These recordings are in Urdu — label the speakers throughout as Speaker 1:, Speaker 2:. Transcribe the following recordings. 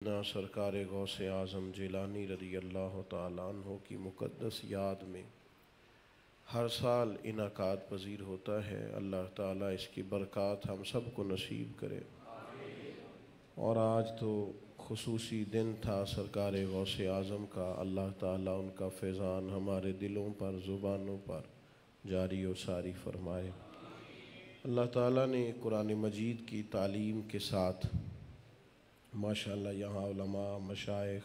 Speaker 1: سرکار غوث اعظم جیلانی رضی اللہ تعالیٰ عنہ کی مقدس یاد میں ہر سال انعقاد پذیر ہوتا ہے۔ اللہ تعالیٰ اس کی برکات ہم سب کو نصیب کرے۔ اور آج تو خصوصی دن تھا سرکار غوث اعظم کا۔ اللہ تعالیٰ ان کا فیضان ہمارے دلوں پر، زبانوں پر جاری و ساری فرمائے۔ اللہ تعالیٰ نے قرآن مجید کی تعلیم کے ساتھ ماشاءاللہ یہاں علماء، مشائخ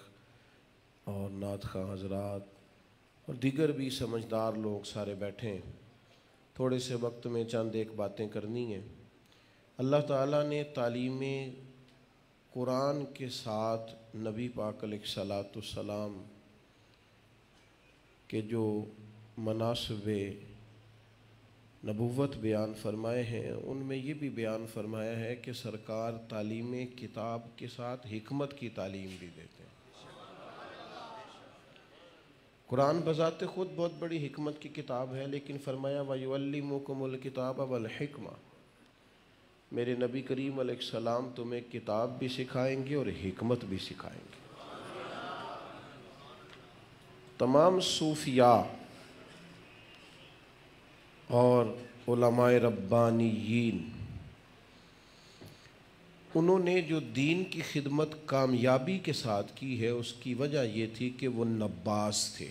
Speaker 1: اور نعت خواں حضرات اور دیگر بھی سمجھدار لوگ سارے بیٹھے ہیں۔ تھوڑے سے وقت میں چند ایک باتیں کرنی ہیں۔ اللہ تعالیٰ نے تعلیم قرآن کے ساتھ نبی پاک علیہ الصلاۃ والسلام کے جو مناصب نبوت بیان فرمائے ہیں، ان میں یہ بھی بیان فرمایا ہے کہ سرکار تعلیم کتاب کے ساتھ حکمت کی تعلیم بھی دیتے ہیں۔ قرآن بذات خود بہت بڑی حکمت کی کتاب ہے، لیکن فرمایا وَيُعَلِّمُكُمُ الْكِتَابَ وَالْحِكْمَةَ، میرے نبی کریم علیہ السلام تمہیں کتاب بھی سکھائیں گے اور حکمت بھی سکھائیں گے۔ تمام صوفیاء اور علماء ربانیین انہوں نے جو دین کی خدمت کامیابی کے ساتھ کی ہے، اس کی وجہ یہ تھی کہ وہ نباز تھے،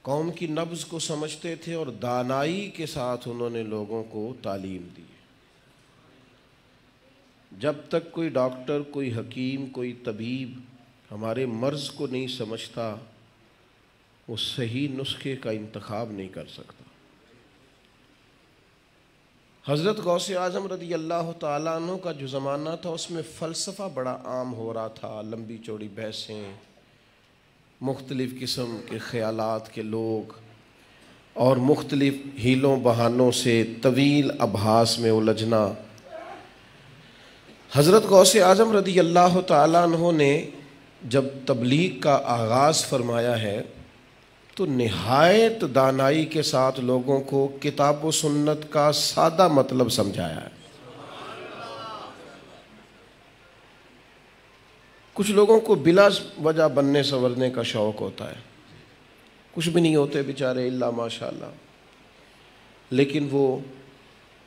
Speaker 1: قوم کی نبض کو سمجھتے تھے اور دانائی کے ساتھ انہوں نے لوگوں کو تعلیم دی۔ جب تک کوئی ڈاکٹر، کوئی حکیم، کوئی طبیب ہمارے مرض کو نہیں سمجھتا، وہ صحیح نسخے کا انتخاب نہیں کر سکتا۔ حضرت غوث اعظم رضی اللہ تعالیٰ عنہ کا جو زمانہ تھا، اس میں فلسفہ بڑا عام ہو رہا تھا، لمبی چوڑی بحثیں، مختلف قسم کے خیالات کے لوگ اور مختلف ہیلوں بہانوں سے طویل ابحاث میں الجھنا۔ حضرت غوث اعظم رضی اللہ تعالیٰ عنہ نے جب تبلیغ کا آغاز فرمایا ہے تو نہایت دانائی کے ساتھ لوگوں کو کتاب و سنت کا سادہ مطلب سمجھایا ہے۔ کچھ لوگوں کو بلا وجہ بننے سنورنے کا شوق ہوتا ہے، کچھ بھی نہیں ہوتے بیچارے الا ماشاءاللہ، لیکن وہ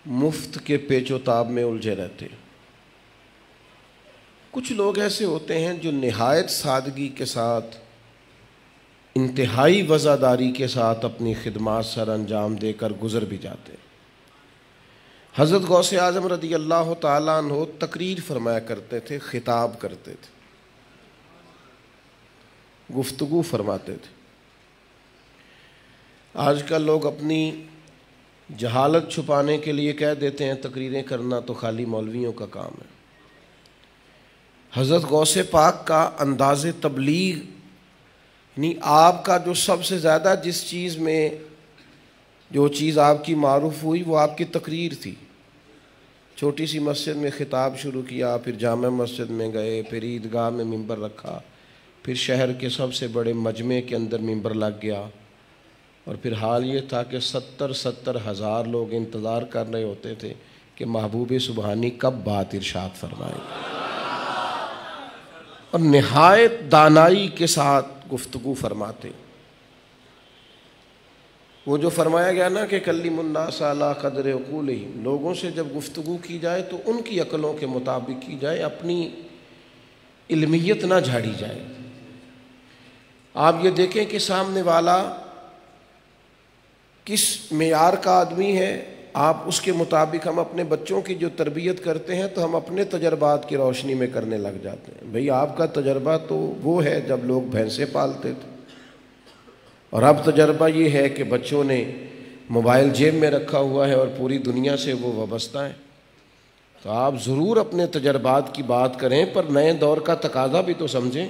Speaker 1: مفت کے پیچ و تاب میں الجھے رہتے۔ کچھ لوگ ایسے ہوتے ہیں جو نہایت سادگی کے ساتھ، انتہائی وفاداری کے ساتھ اپنی خدمات سر انجام دے کر گزر بھی جاتے ہیں۔ حضرت غوث اعظم رضی اللہ تعالیٰ عنہ تقریر فرمایا کرتے تھے، خطاب کرتے تھے، گفتگو فرماتے تھے۔ آج کل لوگ اپنی جہالت چھپانے کے لیے کہہ دیتے ہیں تقریریں کرنا تو خالی مولویوں کا کام ہے۔ حضرت غوث پاک کا انداز تبلیغ، یعنی آپ کا جو سب سے زیادہ جس چیز میں جو چیز آپ کی معروف ہوئی وہ آپ کی تقریر تھی۔ چھوٹی سی مسجد میں خطاب شروع کیا، پھر جامع مسجد میں گئے، پھر عیدگاہ میں ممبر رکھا، پھر شہر کے سب سے بڑے مجمع کے اندر ممبر لگ گیا، اور پھر حال یہ تھا کہ 70 ہزار لوگ انتظار کر رہے ہوتے تھے کہ محبوب سبحانی کب بات ارشاد فرمائے، اور نہایت دانائی کے ساتھ گفتگو فرماتے۔ وہ جو فرمایا گیا نا کہ کلم الناس علی قدر عقولہم، لوگوں سے جب گفتگو کی جائے تو ان کی عقلوں کے مطابق کی جائے، اپنی علمیت نہ جھاڑی جائے۔ آپ یہ دیکھیں کہ سامنے والا کس معیار کا آدمی ہے، آپ اس کے مطابق ہم اپنے بچوں کی جو تربیت کرتے ہیں تو ہم اپنے تجربات کی روشنی میں کرنے لگ جاتے ہیں۔ بھئی آپ کا تجربہ تو وہ ہے جب لوگ بھینسیں پالتے تھے، اور اب تجربہ یہ ہے کہ بچوں نے موبائل جیب میں رکھا ہوا ہے اور پوری دنیا سے وہ وابستہ ہیں۔ تو آپ ضرور اپنے تجربات کی بات کریں، پر نئے دور کا تقاضا بھی تو سمجھیں،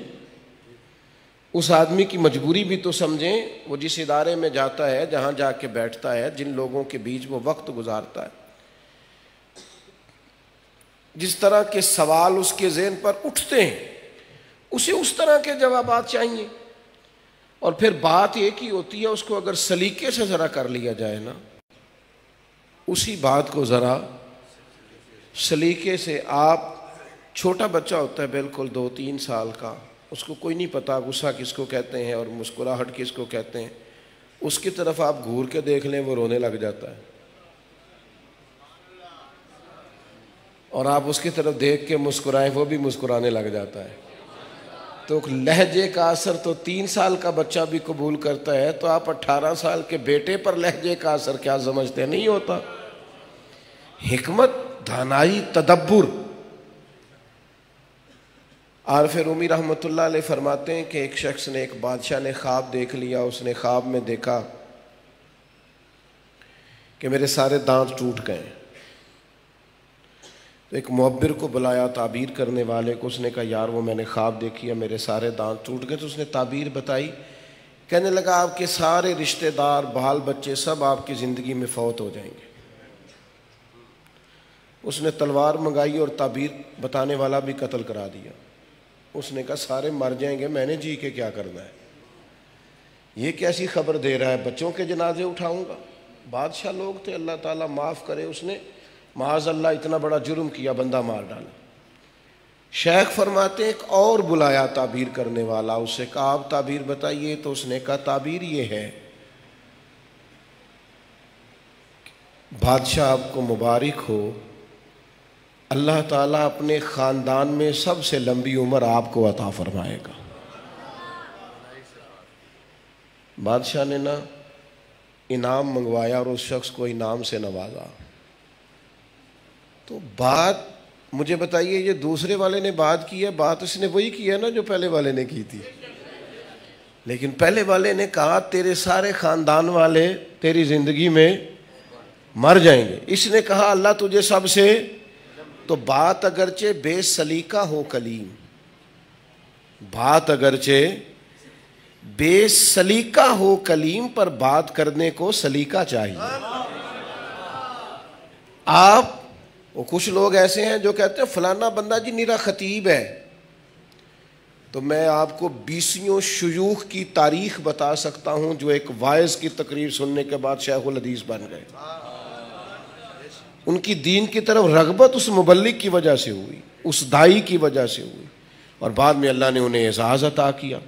Speaker 1: اس آدمی کی مجبوری بھی تو سمجھیں۔ وہ جس ادارے میں جاتا ہے، جہاں جا کے بیٹھتا ہے، جن لوگوں کے بیچ وہ وقت گزارتا ہے، جس طرح کے سوال اس کے ذہن پر اٹھتے ہیں، اسے اس طرح کے جوابات چاہیے۔ اور پھر بات ایک ہی ہوتی ہے، اس کو اگر سلیقے سے ذرا کر لیا جائے نا، اسی بات کو ذرا سلیقے سے آپ چھوٹا بچہ ہوتا ہے بالکل 2-3 سال کا، اس کو کوئی نہیں پتا غصہ کس کو کہتے ہیں اور مسکراہٹ کس کو کہتے ہیں، اس کی طرف آپ گھور کے دیکھ لیں وہ رونے لگ جاتا ہے، اور آپ اس کی طرف دیکھ کے مسکرائیں وہ بھی مسکرانے لگ جاتا ہے۔ تو لہجے کا اثر تو 3 سال کا بچہ بھی قبول کرتا ہے، تو آپ 18 سال کے بیٹے پر لہجے کا اثر کیا سمجھتے ہیں؟ نہیں ہوتا۔ حکمت، دانائی، تدبر۔ عارف رومی رحمۃ اللہ علیہ فرماتے ہیں کہ ایک شخص نے، ایک بادشاہ نے خواب دیکھ لیا، اس نے خواب میں دیکھا کہ میرے سارے دانت ٹوٹ گئے۔ تو ایک معبر کو بلایا، تعبیر کرنے والے کو، اس نے کہا یار وہ میں نے خواب دیکھی ہے، میرے سارے دانت ٹوٹ گئے۔ تو اس نے تعبیر بتائی، کہنے لگا آپ کے سارے رشتہ دار، بال بچے سب آپ کی زندگی میں فوت ہو جائیں گے۔ اس نے تلوار منگائی اور تعبیر بتانے والا بھی قتل کرا دیا۔ اس نے کہا سارے مر جائیں گے، میں نے جی کے کیا کرنا ہے؟ یہ کیسی خبر دے رہا ہے؟ بچوں کے جنازے اٹھاؤں گا؟ بادشاہ لوگ تھے، اللہ تعالیٰ معاف کرے، اس نے معاذ اللہ اتنا بڑا جرم کیا، بندہ مار ڈالا۔ شیخ فرماتے ہیں ایک اور بلایا تعبیر کرنے والا، اس سے کہا آپ تعبیر بتائیے۔ تو اس نے کہا تعبیر یہ ہے، بادشاہ آپ کو مبارک ہو، اللہ تعالیٰ اپنے خاندان میں سب سے لمبی عمر آپ کو عطا فرمائے گا۔ بادشاہ نے نا انعام منگوایا اور اس شخص کو انعام سے نوازا۔ تو بات مجھے بتائیے، یہ دوسرے والے نے بات کی ہے، بات اس نے وہی کی ہے نا جو پہلے والے نے کی تھی، لیکن پہلے والے نے کہا تیرے سارے خاندان والے تیری زندگی میں مر جائیں گے، اس نے کہا اللہ تجھے سب سے۔ تو بات اگرچہ بے سلیقہ ہو کلیم، بات اگرچہ بے سلیقہ ہو کلیم، پر بات کرنے کو سلیقہ چاہیے۔ آپ وہ کچھ لوگ ایسے ہیں جو کہتے ہیں فلانا بندہ جی نیرا خطیب ہے، تو میں آپ کو 20 شیوخ کی تاریخ بتا سکتا ہوں جو ایک وائز کی تقریر سننے کے بعد شیخ الحدیث بن گئے۔ ان کی دین کی طرف رغبت اس مبلغ کی وجہ سے ہوئی، اس دائی کی وجہ سے ہوئی، اور بعد میں اللہ نے انہیں اعزاز عطا کیا۔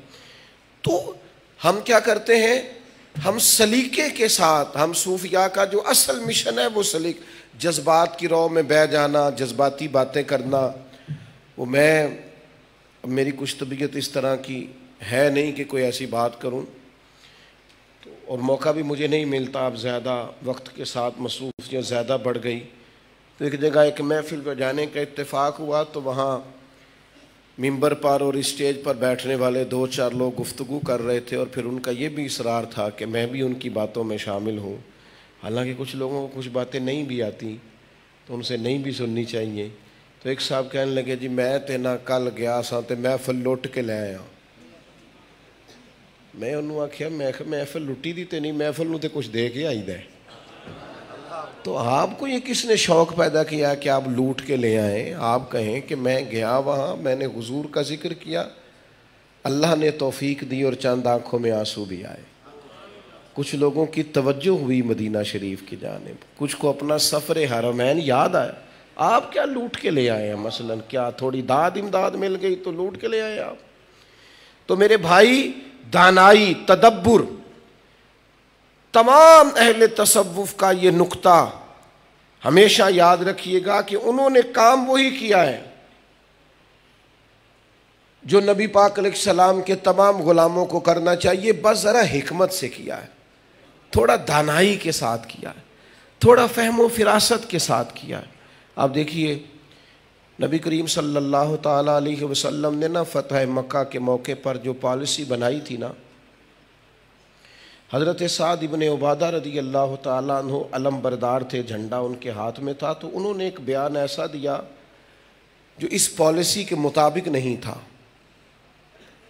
Speaker 1: تو ہم کیا کرتے ہیں؟ ہم سلیقے کے ساتھ، ہم صوفیاء کا جو اصل مشن ہے وہ جذبات کی رو میں بہہ جانا، جذباتی باتیں کرنا، وہ میری کچھ طبیعت اس طرح کی ہے نہیں کہ کوئی ایسی بات کروں، اور موقع بھی مجھے نہیں ملتا، اب زیادہ وقت کے ساتھ مصروفیت زیادہ بڑھ گئی۔ تو ایک جگہ ایک محفل پہ جانے کا اتفاق ہوا، تو وہاں ممبر پر اور اسٹیج پر بیٹھنے والے 2-4 لوگ گفتگو کر رہے تھے، اور پھر ان کا یہ بھی اصرار تھا کہ میں بھی ان کی باتوں میں شامل ہوں، حالانکہ کچھ لوگوں کو کچھ باتیں نہیں بھی آتی تو ان سے نہیں بھی سننی چاہیے۔ تو ایک صاحب کہنے لگے جی میں تے نہ کل گیا سا تے محفل لٹ کے لے آیا۔ میں انہوں آکھیا محفل لٹی دی تے نہیں، محفل نو تے کچھ دے کے آئی دے۔ تو آپ کو یہ کس نے شوق پیدا کیا کہ آپ لوٹ کے لے آئیں؟ آپ کہیں کہ میں گیا وہاں، میں نے حضور کا ذکر کیا، اللہ نے توفیق دی اور چند آنکھوں میں آنسو بھی آئے۔ کچھ لوگوں کی توجہ ہوئی مدینہ شریف کی جانب، کچھ کو اپنا سفر حرمین یاد آیا۔ آپ کیا لوٹ کے لے آئے ہیں؟ مثلا کیا تھوڑی داد امداد مل گئی تو لوٹ کے لے آئے آپ؟ تو میرے بھائی، دانائی، تدبر، تمام اہل تصوف کا یہ نقطہ ہمیشہ یاد رکھیے گا کہ انہوں نے کام وہی کیا ہے جو نبی پاک علیہ السلام کے تمام غلاموں کو کرنا چاہیے، بس ذرا حکمت سے کیا ہے، تھوڑا دانائی کے ساتھ کیا ہے، تھوڑا فہم و فراست کے ساتھ کیا ہے۔ آپ دیکھیے نبی کریم صلی اللہ تعالیٰ علیہ وسلم نے نا فتح مکہ کے موقع پر جو پالیسی بنائی تھی نا، حضرت سعد ابن عبادہ رضی اللہ تعالیٰ عنہ علم بردار تھے، جھنڈا ان کے ہاتھ میں تھا، تو انہوں نے ایک بیان ایسا دیا جو اس پالیسی کے مطابق نہیں تھا۔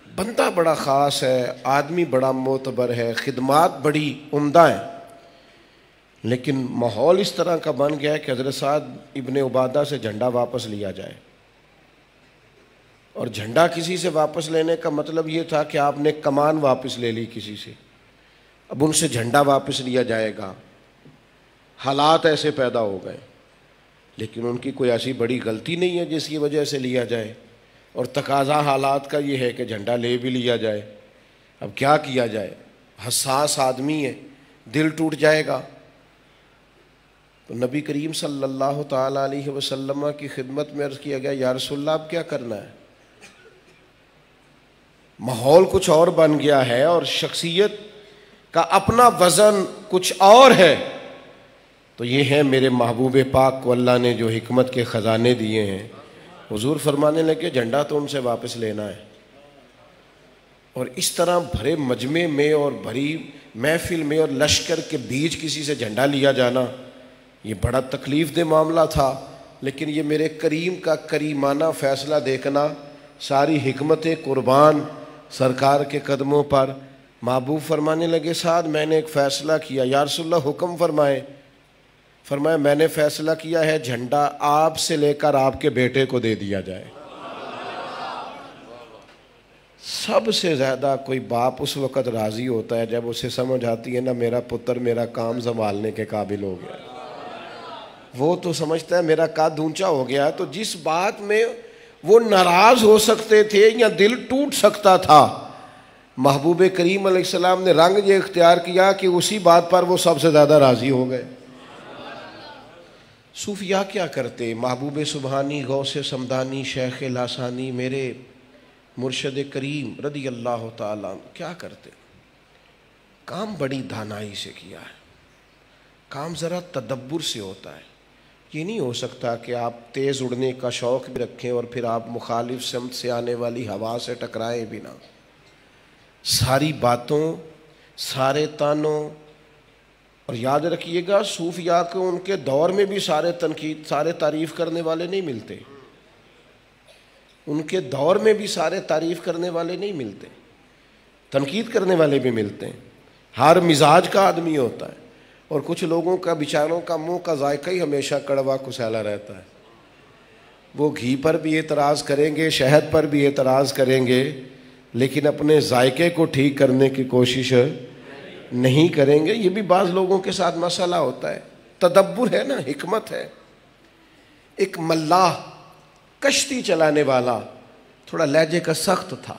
Speaker 1: بندہ بڑا خاص ہے، آدمی بڑا معتبر ہے، خدمات بڑی عمدہ ہیں، لیکن ماحول اس طرح کا بن گیا ہے کہ حضرت سعد ابن عبادہ سے جھنڈا واپس لیا جائے، اور جھنڈا کسی سے واپس لینے کا مطلب یہ تھا کہ آپ نے کمان واپس لے لی کسی سے، اب ان سے جھنڈا واپس لیا جائے گا۔ حالات ایسے پیدا ہو گئے، لیکن ان کی کوئی ایسی بڑی غلطی نہیں ہے جس کی وجہ سے لیا جائے، اور تقاضا حالات کا یہ ہے کہ جھنڈا لے بھی لیا جائے۔ اب کیا کیا جائے، حساس آدمی ہے، دل ٹوٹ جائے گا۔ تو نبی کریم صلی اللہ تعالیٰ علیہ وسلم کی خدمت میں عرض کیا گیا، یا رسول اللہ اب کیا کرنا ہے؟ ماحول کچھ اور بن گیا ہے اور شخصیت کا اپنا وزن کچھ اور ہے۔ تو یہ ہے میرے محبوب پاک کو اللہ نے جو حکمت کے خزانے دیے ہیں۔ حضور فرمانے لگے جھنڈا تو ان سے واپس لینا ہے، اور اس طرح بھرے مجمع میں اور بھری محفل میں اور لشکر کے بیچ کسی سے جھنڈا لیا جانا، یہ بڑا تکلیف دہ معاملہ تھا۔ لیکن یہ میرے کریم کا کریمانہ فیصلہ دیکھنا، ساری حکمتیں قربان سرکار کے قدموں پر۔ محبوب فرمانے لگے سعد میں نے ایک فیصلہ کیا۔ یا رسول اللہ حکم فرمائے۔ فرمایا میں نے فیصلہ کیا ہے جھنڈا آپ سے لے کر آپ کے بیٹے کو دے دیا جائے۔ سب سے زیادہ کوئی باپ اس وقت راضی ہوتا ہے جب اسے سمجھ آتی ہے نا میرا پتر میرا کام سنبھالنے کے قابل ہو گیا ہے۔ وہ تو سمجھتا ہے میرا قد اونچا ہو گیا۔ تو جس بات میں وہ ناراض ہو سکتے تھے یا دل ٹوٹ سکتا تھا، محبوب کریم علیہ السلام نے رنگ یہ اختیار کیا کہ اسی بات پر وہ سب سے زیادہ راضی ہو گئے۔ صوفیاء کیا کرتے؟ محبوب سبحانی، غوث سمدانی، شیخ لاسانی، میرے مرشد کریم رضی اللہ تعالیٰ کیا کرتے؟ کام بڑی دانائی سے کیا ہے، کام ذرا تدبر سے ہوتا ہے۔ یہ نہیں ہو سکتا کہ آپ تیز اڑنے کا شوق بھی رکھیں اور پھر آپ مخالف سمت سے آنے والی ہوا سے ٹکرائیں بھی نہ۔ ساری باتوں، سارے تانوں، اور یاد رکھیے گا صوفیاء کو ان کے دور میں بھی سارے تنقید، سارے تعریف کرنے والے نہیں ملتے۔ ان کے دور میں بھی سارے تعریف کرنے والے نہیں ملتے، تنقید کرنے والے بھی ملتے ہیں۔ ہر مزاج کا آدمی ہوتا ہے، اور کچھ لوگوں کا بیچاروں کا منہ کا ذائقہ ہی ہمیشہ کڑوا کسیلا رہتا ہے۔ وہ گھی پر بھی اعتراض کریں گے، شہد پر بھی اعتراض کریں گے، لیکن اپنے ذائقے کو ٹھیک کرنے کی کوشش نہیں کریں گے۔ یہ بھی بعض لوگوں کے ساتھ مسئلہ ہوتا ہے۔ تدبر ہے نا، حکمت ہے۔ ایک ملاح کشتی چلانے والا تھوڑا لہجے کا سخت تھا،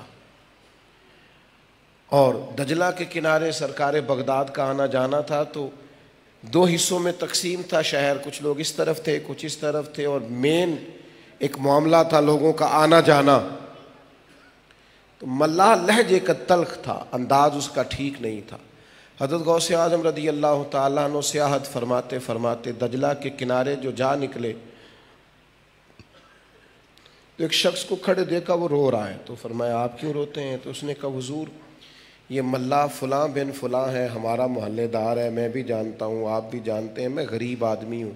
Speaker 1: اور دجلہ کے کنارے سرکار بغداد کا آنا جانا تھا، تو دو حصوں میں تقسیم تھا شہر، کچھ لوگ اس طرف تھے کچھ اس طرف تھے، اور مین ایک معاملہ تھا لوگوں کا آنا جانا۔ تو ملاح لہجے کا تلخ تھا، انداز اس کا ٹھیک نہیں تھا۔ حضرت غوث اعظم رضی اللہ تعالیٰ عنہ سیاحت فرماتے فرماتے دجلہ کے کنارے جو جا نکلے تو ایک شخص کو کھڑے دیکھا، وہ رو رہا ہے۔ تو فرمایا آپ کیوں روتے ہیں؟ تو اس نے کہا حضور یہ ملاح فلاں بن فلاں ہے، ہمارا محلے دار ہے، میں بھی جانتا ہوں، آپ بھی جانتے ہیں، میں غریب آدمی ہوں،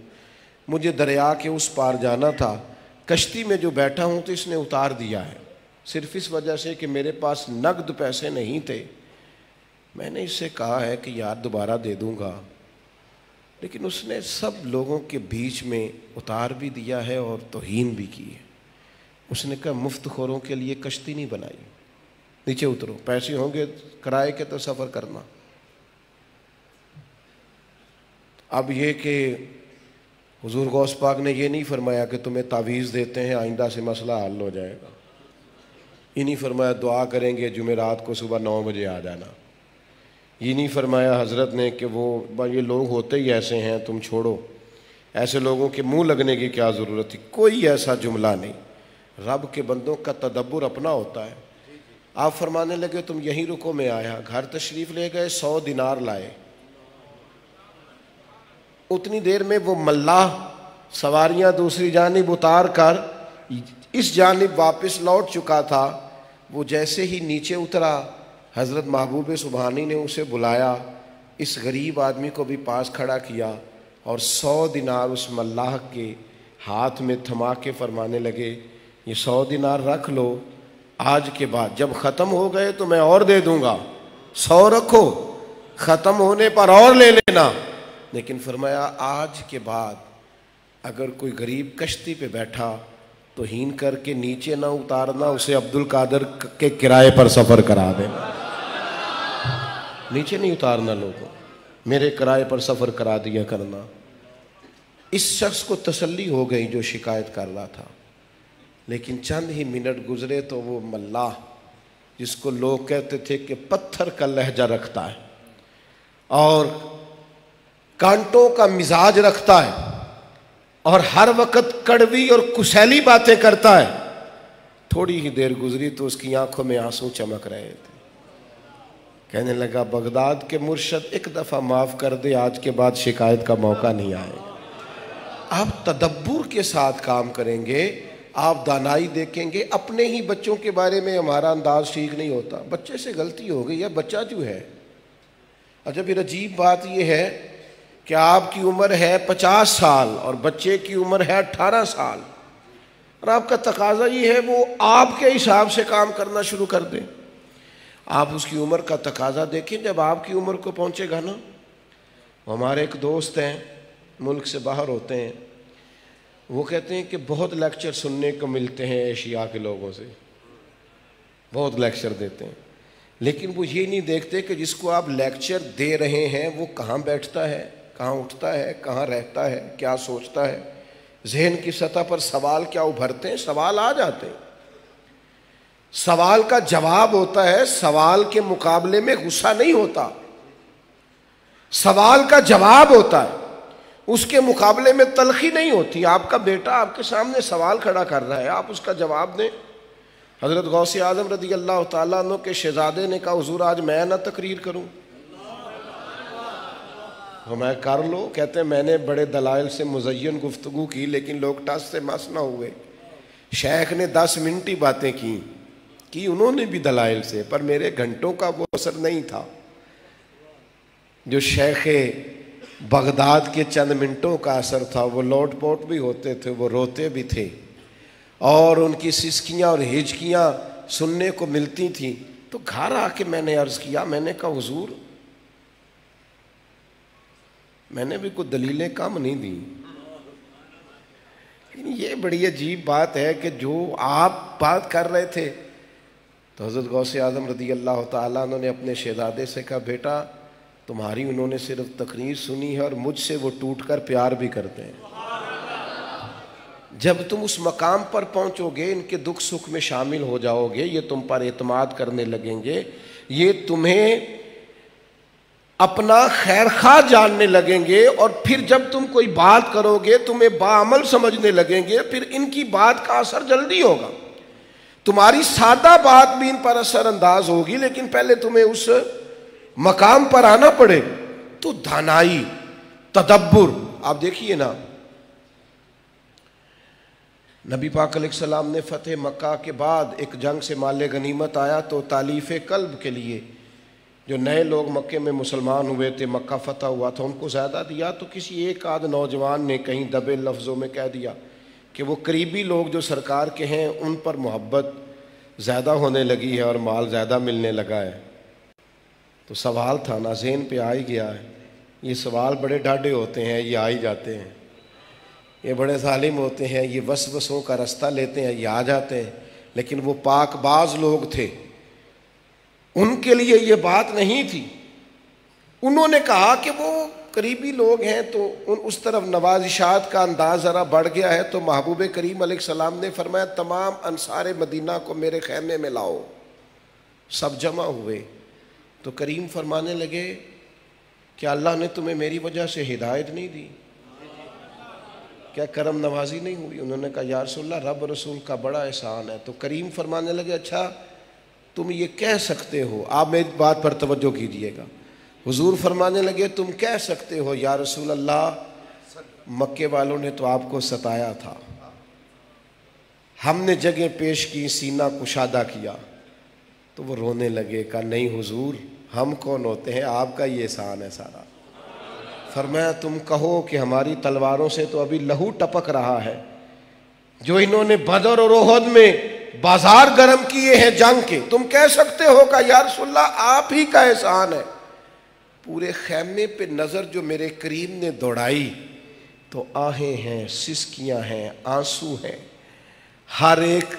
Speaker 1: مجھے دریا کے اس پار جانا تھا، کشتی میں جو بیٹھا ہوں تو اس نے اتار دیا ہے، صرف اس وجہ سے کہ میرے پاس نقد پیسے نہیں تھے۔ میں نے اس سے کہا ہے کہ یار دوبارہ دے دوں گا، لیکن اس نے سب لوگوں کے بیچ میں اتار بھی دیا ہے اور توہین بھی کی ہے۔ اس نے کہا مفت خوروں کے لیے کشتی نہیں بنائی، نیچے اترو، پیسے ہوں گے کرائے کے تو سفر کرنا۔ اب یہ کہ حضور غوث پاک نے یہ نہیں فرمایا کہ تمہیں تعویذ دیتے ہیں آئندہ سے مسئلہ حل ہو جائے گا، یہ نہیں فرمایا دعا کریں گے جمعرات کو صبح 9 بجے آ جانا، یہ نہیں فرمایا حضرت نے کہ وہ یہ لوگ ہوتے ہی ایسے ہیں تم چھوڑو، ایسے لوگوں کے منہ لگنے کی کیا ضرورت تھی، کوئی ایسا جملہ نہیں۔ رب کے بندوں کا تدبر اپنا ہوتا ہے۔ آپ فرمانے لگے تم یہیں رکو، میں آیا، گھر تشریف لے گئے، 100 دینار لائے۔ اتنی دیر میں وہ ملاح سواریاں دوسری جانب اتار کر اس جانب واپس لوٹ چکا تھا۔ وہ جیسے ہی نیچے اترا، حضرت محبوب سبحانی نے اسے بلایا، اس غریب آدمی کو بھی پاس کھڑا کیا، اور 100 دینار اس ملاح کے ہاتھ میں تھما کے فرمانے لگے یہ 100 دینار رکھ لو، آج کے بعد جب ختم ہو گئے تو میں اور دے دوں گا، 100 رکھو، ختم ہونے پر اور لے لینا، لیکن فرمایا آج کے بعد اگر کوئی غریب کشتی پہ بیٹھا توہین کر کے نیچے نہ اتارنا، اسے عبد القادر کے کرائے پر سفر کرا دینا، نیچے نہیں اتارنا، لوگوں میرے کرائے پر سفر کرا دیا کرنا۔ اس شخص کو تسلی ہو گئی جو شکایت کر رہا تھا، لیکن چند ہی منٹ گزرے تو وہ ملاح جس کو لوگ کہتے تھے کہ پتھر کا لہجہ رکھتا ہے اور کانٹوں کا مزاج رکھتا ہے اور ہر وقت کڑوی اور کسیلی باتیں کرتا ہے، تھوڑی ہی دیر گزری تو اس کی آنکھوں میں آنسو چمک رہے تھے۔ کہنے لگا بغداد کے مرشد ایک دفعہ معاف کر دے، آج کے بعد شکایت کا موقع نہیں آئے گا۔ آپ تدبر کے ساتھ کام کریں گے، آپ دانائی دیکھیں گے۔ اپنے ہی بچوں کے بارے میں ہمارا انداز ٹھیک نہیں ہوتا، بچے سے غلطی ہو گئی ہے، بچہ جو ہے۔ اچھا پھر عجیب بات یہ ہے کہ آپ کی عمر ہے 50 سال اور بچے کی عمر ہے 18 سال، اور آپ کا تقاضا یہ ہے وہ آپ کے حساب سے کام کرنا شروع کر دیں۔ آپ اس کی عمر کا تقاضا دیکھیں، جب آپ کی عمر کو پہنچے گا نا۔ ہمارے ایک دوست ہیں، ملک سے باہر ہوتے ہیں، وہ کہتے ہیں کہ بہت لیکچر سننے کو ملتے ہیں ایشیا کے لوگوں سے، بہت لیکچر دیتے ہیں، لیکن وہ یہ نہیں دیکھتے کہ جس کو آپ لیکچر دے رہے ہیں وہ کہاں بیٹھتا ہے، کہاں اٹھتا ہے، کہاں رہتا ہے، کیا سوچتا ہے، ذہن کی سطح پر سوال کیا ابھرتے ہیں۔ سوال آ جاتے ہیں، سوال کا جواب ہوتا ہے، سوال کے مقابلے میں غصہ نہیں ہوتا، سوال کا جواب ہوتا ہے، اس کے مقابلے میں تلخی نہیں ہوتی۔ آپ کا بیٹا آپ کے سامنے سوال کھڑا کر رہا ہے، آپ اس کا جواب دیں۔ حضرت غوث اعظم رضی اللہ تعالیٰ عنہ کے شہزادے نے کہا حضور آج میں نہ تقریر کروں؟ میں کر لو۔ کہتے ہیں میں نے بڑے دلائل سے مزین گفتگو کی لیکن لوگ ٹس سے مس نہ ہوئے۔ شیخ نے 10 منٹ ہی باتیں کی انہوں نے بھی دلائل سے، پر میرے گھنٹوں کا وہ اثر نہیں تھا جو شیخ بغداد کے چند منٹوں کا اثر تھا۔ وہ لوٹ پوٹ بھی ہوتے تھے، وہ روتے بھی تھے، اور ان کی سسکیاں اور ہچکیاں سننے کو ملتی تھیں۔ تو گھر آ کے میں نے عرض کیا، میں نے کہا حضور میں نے بھی کوئی دلیلیں کم نہیں دی۔ یہ بڑی عجیب بات ہے کہ جو آپ بات کر رہے تھے، تو حضرت غوث اعظم رضی اللہ تعالیٰ عنہ نے اپنے شہزادے سے کہا بیٹا تمہاری انہوں نے صرف تقریر سنی ہے اور مجھ سے وہ ٹوٹ کر پیار بھی کرتے ہیں۔ جب تم اس مقام پر پہنچو گے، ان کے دکھ سکھ میں شامل ہو جاؤ گے، یہ تم پر اعتماد کرنے لگیں گے، یہ تمہیں اپنا خیر خواہ جاننے لگیں گے، اور پھر جب تم کوئی بات کرو گے تمہیں باعمل سمجھنے لگیں گے، پھر ان کی بات کا اثر جلدی ہوگا۔ تمہاری سادہ بات بھی ان پر اثر انداز ہوگی، لیکن پہلے تمہیں اس مقام پر آنا پڑے۔ تو دانائی، تدبر، آپ دیکھیے نا، نبی پاک علیہ السلام نے فتح مکہ کے بعد ایک جنگ سے مال غنیمت آیا تو تالیف قلب کے لیے جو نئے لوگ مکے میں مسلمان ہوئے تھے، مکہ فتح ہوا تھا، ان کو زیادہ دیا۔ تو کسی ایک آدھ نوجوان نے کہیں دبے لفظوں میں کہہ دیا کہ وہ قریبی لوگ جو سرکار کے ہیں ان پر محبت زیادہ ہونے لگی ہے اور مال زیادہ ملنے لگا ہے۔ تو سوال تھا نا، ذہن پہ آ ہی گیا ہے۔ یہ سوال بڑے ڈاڈے ہوتے ہیں، یہ آ ہی جاتے ہیں، یہ بڑے ظالم ہوتے ہیں، یہ وسوسوں کا رستہ لیتے ہیں، یہ آ جاتے ہیں۔ لیکن وہ پاک باز لوگ تھے، ان کے لیے یہ بات نہیں تھی۔ انہوں نے کہا کہ وہ قریبی لوگ ہیں تو اس طرف نوازشات کا انداز ذرا بڑھ گیا ہے، تو محبوب کریم علیہ السلام نے فرمایا تمام انصار مدینہ کو میرے خیمے میں لاؤ۔ سب جمع ہوئے تو کریم فرمانے لگے کہ اللہ نے تمہیں میری وجہ سے ہدایت نہیں دی؟ کیا کرم نوازی نہیں ہوئی؟ انہوں نے کہا یا رسول اللہ رب رسول کا بڑا احسان ہے۔ تو کریم فرمانے لگے اچھا تم یہ کہہ سکتے ہو، آپ میری بات پر توجہ کیجئے گا۔ حضور فرمانے لگے تم کہہ سکتے ہو یا رسول اللہ مکے والوں نے تو آپ کو ستایا تھا، ہم نے جگہ پیش کی، سینہ کشادہ کیا۔ تو وہ رونے لگے، کہا نہیں حضور ہم کون ہوتے ہیں، آپ کا یہ احسان ہے سارا۔ فرمایا تم کہو کہ ہماری تلواروں سے تو ابھی لہو ٹپک رہا ہے، جو انہوں نے بدر اور احد میں بازار گرم کیے ہیں جنگ کے، تم کہہ سکتے ہو کہ یا رسول اللہ آپ ہی کا احسان ہے۔ پورے خیمے پہ نظر جو میرے کریم نے دوڑائی تو آہیں ہیں، سسکیاں ہیں، آنسو ہیں، ہر ایک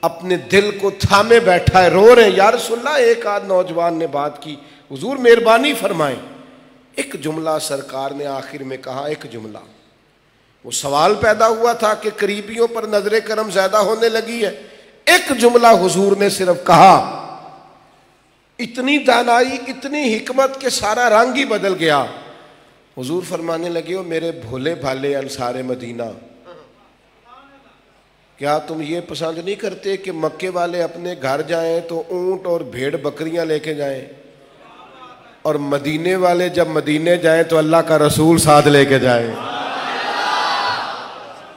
Speaker 1: اپنے دل کو تھامے بیٹھا ہے، رو رہے ہیں۔ یا رسول اللہ ایک آدھ نوجوان نے بات کی، حضور مہربانی فرمائیں۔ ایک جملہ سرکار نے آخر میں کہا، ایک جملہ، وہ سوال پیدا ہوا تھا کہ قریبیوں پر نظر کرم زیادہ ہونے لگی ہے. ایک جملہ حضور نے صرف کہا, اتنی دانائی اتنی حکمت کہ سارا رنگ ہی بدل گیا. حضور فرمانے لگے, میرے بھولے بھالے انصار مدینہ, کیا تم یہ پسند نہیں کرتے کہ مکے والے اپنے گھر جائیں تو اونٹ اور بھیڑ بکریاں لے کے جائیں, اور مدینے والے جب مدینے جائیں تو اللہ کا رسول ساتھ لے کے جائیں؟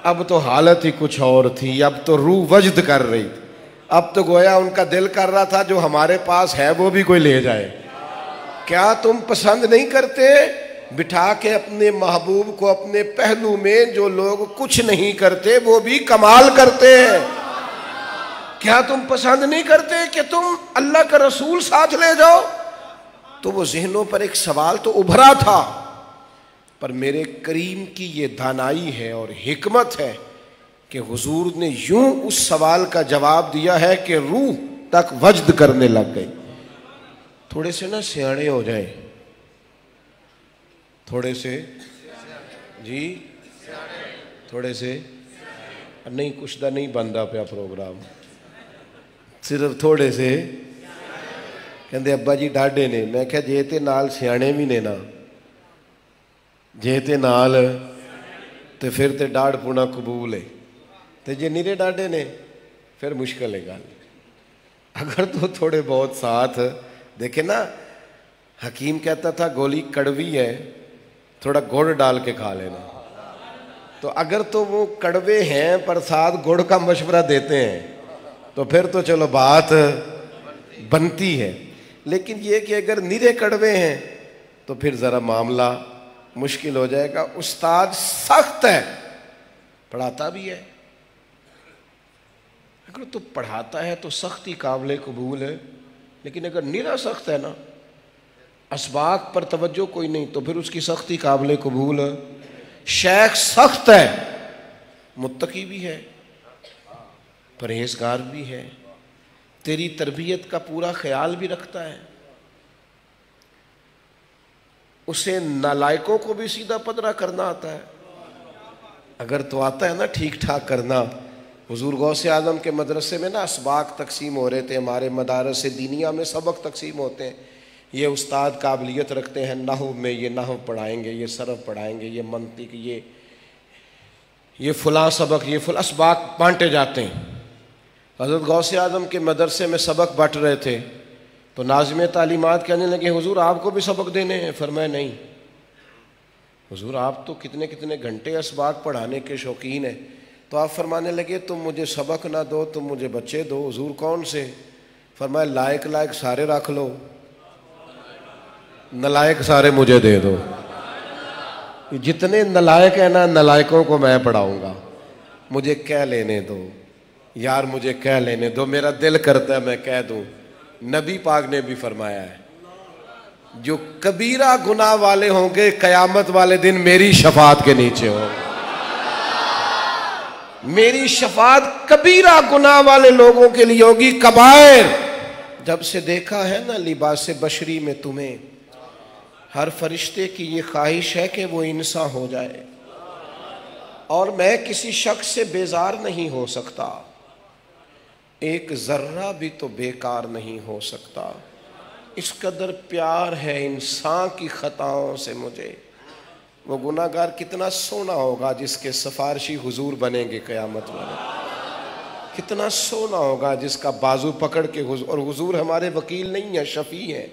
Speaker 1: اب تو حالت ہی کچھ اور تھی, اب تو روح وجد کر رہی تھی, اب تو گویا ان کا دل کر رہا تھا جو ہمارے پاس ہے وہ بھی کوئی لے جائے. کیا تم پسند نہیں کرتے بٹھا کے اپنے محبوب کو اپنے پہلو میں جو لوگ کچھ نہیں کرتے وہ بھی کمال کرتے ہیں؟ کیا تم پسند نہیں کرتے کہ تم اللہ کا رسول ساتھ لے جاؤ؟ تو وہ ذہنوں پر ایک سوال تو ابھرا تھا, پر میرے کریم کی یہ دانائی ہے اور حکمت ہے کہ حضور نے یوں اس سوال کا جواب دیا ہے کہ روح تک وجد کرنے لگ گئی. تھوڑے سے نا سیانے ہو جائیں, تھوڑے سے جی تھوڑے سے نہیں, کچھ دا نہیں بنتا پیا پروگرام, صرف تھوڑے سے. کہندے ابا جی ڈاڈے نے, میں کہا جے تے نال سیانے بھی نے نا, جے تے نال تے پھر تے ڈاڑ پونا قبول ہے, تے جے نیرے ڈاڈے نے پھر مشکل ہے گل. اگر تو تھوڑے بہت ساتھ دیکھیں نا, حکیم کہتا تھا گولی کڑوی ہے تھوڑا گڑ ڈال کے کھا لینا. تو اگر تو وہ کڑوے ہیں پر ساتھ گڑ کا مشورہ دیتے ہیں تو پھر تو چلو بات بنتی ہے. لیکن یہ کہ اگر نیرے کڑوے ہیں تو پھر ذرا معاملہ مشکل ہو جائے گا. استاد سخت ہے, پڑھاتا بھی ہے. اگر تو پڑھاتا ہے تو سختی قابل قبول ہے, لیکن اگر نیرا سخت ہے نا, اسباق پر توجہ کوئی نہیں, تو پھر اس کی سختی قابل قبول ہے. شیخ سخت ہے, متقی بھی ہے, پرہیزگار بھی ہے, تیری تربیت کا پورا خیال بھی رکھتا ہے, اسے نالائقوں کو بھی سیدھا پدرا کرنا آتا ہے. اگر تو آتا ہے نا ٹھیک ٹھاک کرنا. حضور غوث اعظم کے مدرسے میں نا اسباق تقسیم ہو رہے تھے, ہمارے مدارس دینیہ میں سبق تقسیم ہوتے ہیں. یہ استاد قابلیت رکھتے ہیں نحو میں, یہ نحو پڑھائیں گے, یہ صرف پڑھائیں گے, یہ منطق, یہ فلاں سبق, یہ فلاں اسباق بانٹے جاتے ہیں. حضرت غوث اعظم کے مدرسے میں سبق بانٹ رہے تھے تو ناظم تعلیمات کہنے لگے حضور آپ کو بھی سبق دینے ہیں؟ فرمایا نہیں حضور, آپ تو کتنے کتنے گھنٹے اسباق پڑھانے کے شوقین ہیں. تو آپ فرمانے لگے تم مجھے سبق نہ دو, تم مجھے بچے دو. حضور کون سے؟ فرمایا لائق لائق سارے رکھ لو, نلائق سارے مجھے دے دو. جتنے نلائق ہیں نا نلائقوں کو میں پڑھاؤں گا, مجھے کہہ لینے دو یار, مجھے کہہ لینے دو, میرا دل کرتا ہے میں کہہ دوں. نبی پاک نے بھی فرمایا ہے جو کبیرہ گناہ والے ہوں گے قیامت والے دن میری شفاعت کے نیچے ہوں گے. میری شفاعت کبیرہ گناہ والے لوگوں کے لیے ہوگی. کبائر جب سے دیکھا ہے نا لباس بشری میں تمہیں, ہر فرشتے کی یہ خواہش ہے کہ وہ انسان ہو جائے, اور میں کسی شخص سے بیزار نہیں ہو سکتا, ایک ذرہ بھی تو بیکار نہیں ہو سکتا. اس قدر پیار ہے انسان کی خطاؤں سے مجھے. وہ گناہگار کتنا سونا ہوگا جس کے سفارشی حضور بنیں گے قیامت والے. کتنا سونا ہوگا جس کا بازو پکڑ کے حضور, اور حضور ہمارے وکیل نہیں ہیں, شفیع ہیں.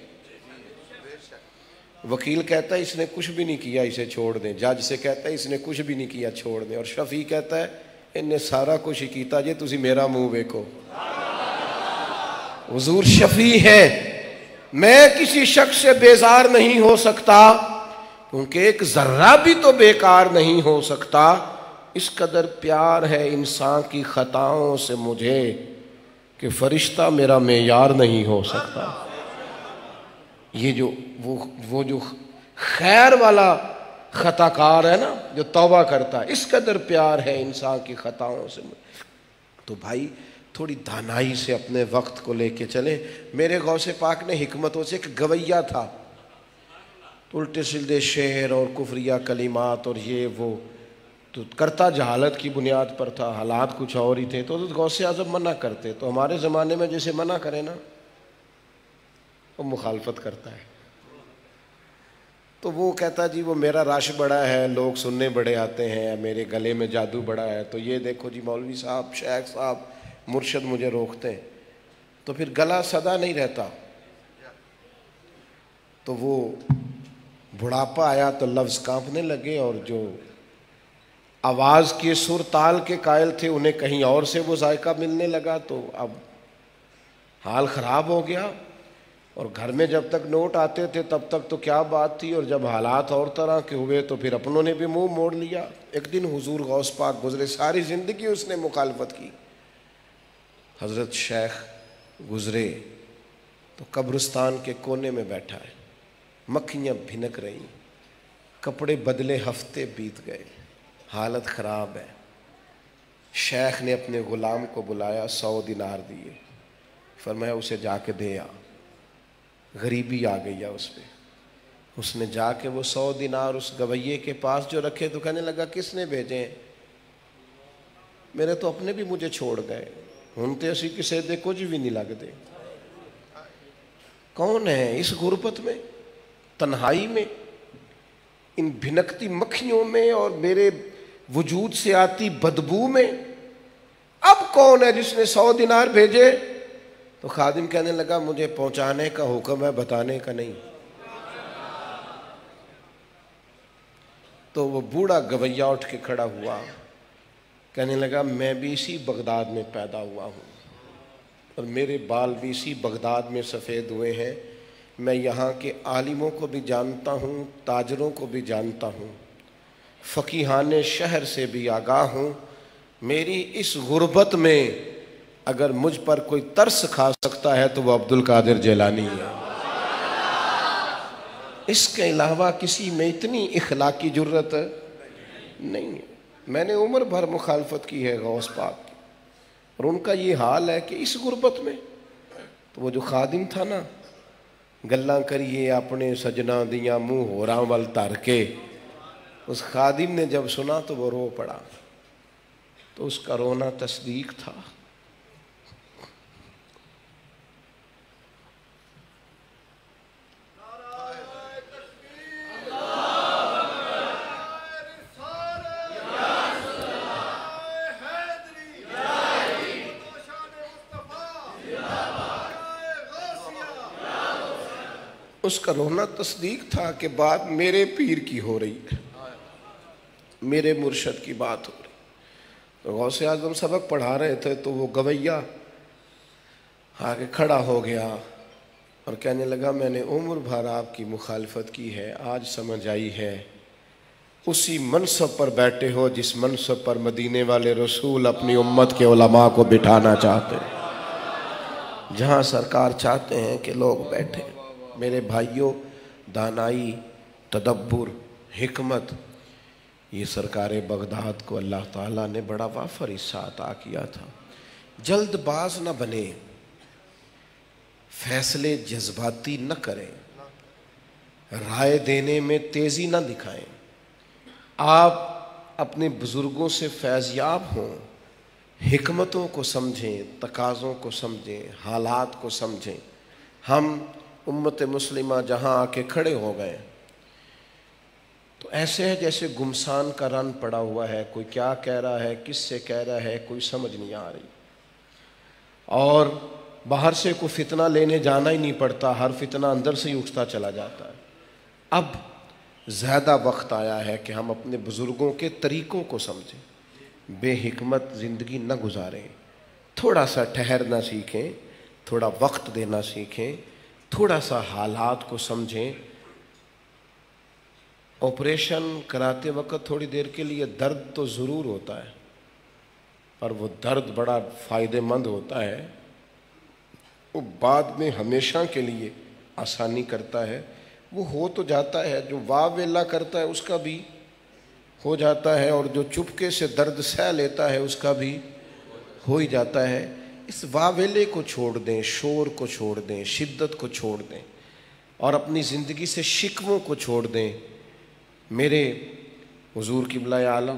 Speaker 1: وکیل کہتا ہے اس نے کچھ بھی نہیں کیا اسے چھوڑ دیں, جج سے کہتا ہے اس نے کچھ بھی نہیں کیا چھوڑ دیں, اور شفیع کہتا ہے ان نے سارا کچھ ہی کیتا جی تسی میرا منہ ویکھو. حضور شفیع ہے. میں کسی شخص سے بیزار نہیں ہو سکتا کیونکہ ایک ذرہ بھی تو بیکار نہیں ہو سکتا. اس قدر پیار ہے انسان کی خطاؤں سے مجھے کہ فرشتہ میرا معیار نہیں ہو سکتا. یہ جو وہ جو خیر والا خطا کار ہے نا جو توبہ کرتا ہے, اس قدر پیار ہے انسان کی خطاؤں سے. تو بھائی تھوڑی دانائی سے اپنے وقت کو لے کے چلے. میرے غوث پاک نے حکمتوں سے, ایک گویہ تھا, الٹے سیدھے شعر اور کفریہ کلمات اور یہ وہ, تو کرتا جہالت کی بنیاد پر تھا، حالات کچھ اور ہی تھے، تو غوث اعظم منع کرتے. تو ہمارے زمانے میں جسے منع کرے نا وہ مخالفت کرتا ہے. تو وہ کہتا جی وہ میرا رش بڑا ہے، لوگ سننے بڑے آتے ہیں، میرے گلے میں جادو بڑا ہے، تو یہ دیکھو جی مولوی صاحب، شیخ صاحب، مرشد مجھے روکتے ہیں. تو پھر گلا سدا نہیں رہتا. تو وہ بڑھاپا آیا تو لفظ کانپنے لگے، اور جو آواز کے سر تال کے قائل تھے انہیں کہیں اور سے وہ ذائقہ ملنے لگا. تو اب حال خراب ہو گیا. اور گھر میں جب تک نوٹ آتے تھے تب تک تو کیا بات تھی، اور جب حالات اور طرح کے ہوئے تو پھر اپنوں نے بھی منہ موڑ لیا. ایک دن حضور غوث پاک گزرے، ساری زندگی اس نے مخالفت کی. حضرت شیخ گزرے تو قبرستان کے کونے میں بیٹھا ہے، مکھیاں بھنک رہی، کپڑے بدلے ہفتے بیت گئے، حالت خراب ہے. شیخ نے اپنے غلام کو بلایا، 100 دینار دیے، فرمایا اسے جا کے دے آ. غریبی آ گئی ہے اس پہ. اس نے جا کے وہ 100 دینار اس گویے کے پاس جو رکھے تو کہنے لگا کس نے بھیجے ہیں؟ میرے تو اپنے بھی مجھے چھوڑ گئے، ہن تے اسی کسے دے کچھ بھی نہیں لگتے. کون ہے اس غربت میں، تنہائی میں، ان بھنکتی مکھیوں میں اور میرے وجود سے آتی بدبو میں؟ اب کون ہے جس نے 100 دینار بھیجے؟ تو خادم کہنے لگا مجھے پہنچانے کا حکم ہے، بتانے کا نہیں. تو وہ بوڑھا گویا اٹھ کے کھڑا ہوا، کہنے لگا میں بھی اسی بغداد میں پیدا ہوا ہوں اور میرے بال بھی اسی بغداد میں سفید ہوئے ہیں. میں یہاں کے عالموں کو بھی جانتا ہوں، تاجروں کو بھی جانتا ہوں، فقیہان شہر سے بھی آگاہ ہوں. میری اس غربت میں اگر مجھ پر کوئی ترس کھا سکتا ہے تو وہ عبد القادر جیلانی ہے. اس کے علاوہ کسی میں اتنی اخلاقی جرت نہیں ہے. میں نے عمر بھر مخالفت کی ہے غوث پاک کی، اور ان کا یہ حال ہے کہ اس غربت میں. تو وہ جو خادم تھا نا، گلاں کریے اپنے سجنا دیاں منہ ہوراں ول تر کے، اس خادم نے جب سنا تو وہ رو پڑا. تو اس کا رونا تصدیق تھا. اس کا رونا تصدیق تھا کہ بات میرے پیر کی ہو رہی ہے، میرے مرشد کی بات ہو رہی. تو غوث اعظم سبق پڑھا رہے تھے تو وہ گویا آگے کھڑا ہو گیا اور کہنے لگا میں نے عمر بھر آپ کی مخالفت کی ہے، آج سمجھ آئی ہے. اسی منصب پر بیٹھے ہو جس منصب پر مدینے والے رسول اپنی امت کے علماء کو بٹھانا چاہتے ہیں، جہاں سرکار چاہتے ہیں کہ لوگ بیٹھیں. میرے بھائیوں، دانائی، تدبر، حکمت، یہ سرکار بغداد کو اللہ تعالیٰ نے بڑا وافر حصہ عطا کیا تھا. جلد باز نہ بنے، فیصلے جذباتی نہ کریں، رائے دینے میں تیزی نہ دکھائیں. آپ اپنے بزرگوں سے فیضیاب ہوں، حکمتوں کو سمجھیں، تقاضوں کو سمجھیں، حالات کو سمجھیں. ہم امت مسلمہ جہاں آ کے کھڑے ہو گئے تو ایسے ہے جیسے گمسان کا رن پڑا ہوا ہے، کوئی کیا کہہ رہا ہے، کس سے کہہ رہا ہے، کوئی سمجھ نہیں آ رہی. اور باہر سے کوئی فتنہ لینے جانا ہی نہیں پڑتا، ہر فتنہ اندر سے ہی اٹھتا چلا جاتا ہے. اب زیادہ وقت آیا ہے کہ ہم اپنے بزرگوں کے طریقوں کو سمجھیں، بے حکمت زندگی نہ گزاریں، تھوڑا سا ٹھہرنا سیکھیں، تھوڑا وقت دینا سیکھیں، تھوڑا سا حالات کو سمجھیں. آپریشن کراتے وقت تھوڑی دیر کے لیے درد تو ضرور ہوتا ہے، پر وہ درد بڑا فائدہ مند ہوتا ہے، وہ بعد میں ہمیشہ کے لیے آسانی کرتا ہے. وہ ہو تو جاتا ہے، جو واہ ویلا کرتا ہے اس کا بھی ہو جاتا ہے، اور جو چپکے سے درد سہ لیتا ہے اس کا بھی ہو ہی جاتا ہے. اس واہ ویلے کو چھوڑ دیں، شور کو چھوڑ دیں، شدت کو چھوڑ دیں، اور اپنی زندگی سے شکووں کو چھوڑ دیں. میرے حضور قبلہ عالم